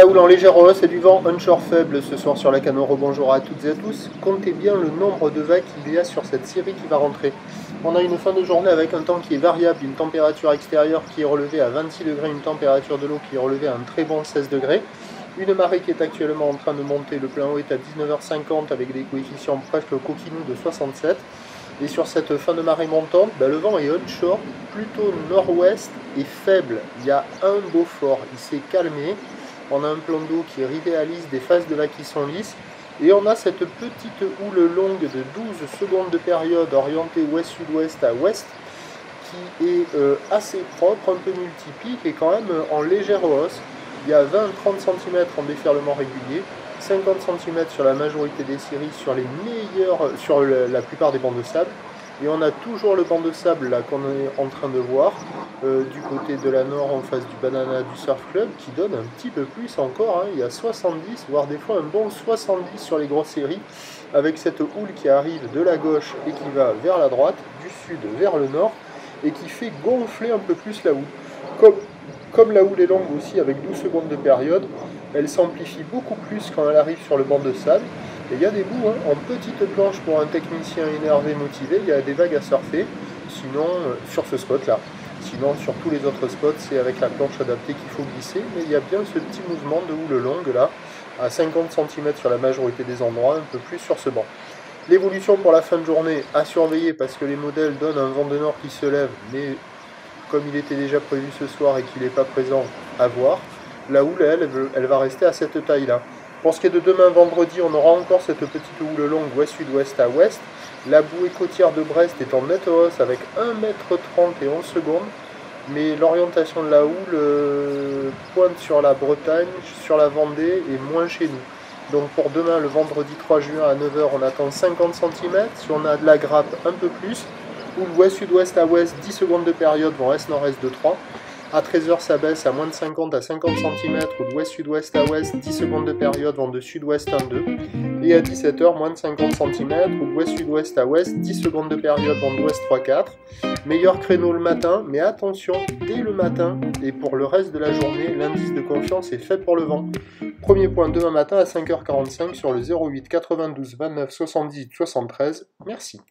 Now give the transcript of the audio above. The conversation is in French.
houle en légère hausse et du vent onshore faible ce soir sur la Canot. Rebonjour à toutes et à tous. Comptez bien le nombre de vagues qu'il y a sur cette série qui va rentrer. On a une fin de journée avec un temps qui est variable, une température extérieure qui est relevée à 26 degrés, une température de l'eau qui est relevée à un très bon 16 degrés. Une marée qui est actuellement en train de monter, le plein haut est à 19h50 avec des coefficients presque coquinous de 67. Et sur cette fin de marée montante, le vent est onshore, plutôt nord-ouest et faible. Il y a un beau fort, il s'est calmé. On a un plan d'eau qui est rivéalise, des phases de vagues qui sont lisses. Et on a cette petite houle longue de 12 secondes de période orientée ouest-sud-ouest à ouest qui est assez propre, un peu multiplique et quand même en légère hausse. Il y a 20-30 cm en déferlement régulier, 50 cm sur la majorité des séries, sur la plupart des bancs de sable. Et on a toujours le banc de sable là qu'on est en train de voir du côté de la nord en face du Banana du Surf Club qui donne un petit peu plus encore, hein. Il y a 70 voire des fois un bon 70 sur les grosses séries avec cette houle qui arrive de la gauche et qui va vers la droite, du sud vers le nord et qui fait gonfler un peu plus la houle. Comme la houle est longue aussi avec 12 secondes de période, elle s'amplifie beaucoup plus quand elle arrive sur le banc de sable. Et il y a des bouts, hein, en petite planche pour un technicien énervé, motivé, il y a des vagues à surfer, sinon sur ce spot-là. Sinon sur tous les autres spots, c'est avec la planche adaptée qu'il faut glisser, mais il y a bien ce petit mouvement de houle longue là, à 50 cm sur la majorité des endroits, un peu plus sur ce banc. L'évolution pour la fin de journée à surveiller parce que les modèles donnent un vent de nord qui se lève, mais comme il était déjà prévu ce soir et qu'il n'est pas présent, à voir. La houle, elle va rester à cette taille-là. Pour ce qui est de demain vendredi, on aura encore cette petite houle longue ouest-sud-ouest à ouest. La bouée côtière de Brest est en nette hausse avec 1,30 m et 11 secondes. Mais l'orientation de la houle pointe sur la Bretagne, sur la Vendée et moins chez nous. Donc pour demain, le vendredi 3 juin à 9 h, on attend 50 cm. Si on a de la grappe, un peu plus. Houle ouest-sud-ouest à ouest, 10 secondes de période, vent est-nord-est de 3. À 13 h, ça baisse à moins de 50 à 50 cm, ou ouest-sud-ouest à ouest, 10 secondes de période, vent de sud-ouest 1-2. Et à 17 h, moins de 50 cm, ou ouest-sud-ouest à ouest, 10 secondes de période, vent d'ouest 3-4. Meilleur créneau le matin, mais attention, dès le matin, et pour le reste de la journée, l'indice de confiance est fait pour le vent. Premier point demain matin à 5 h 45 sur le 08 92 29 78 73. Merci.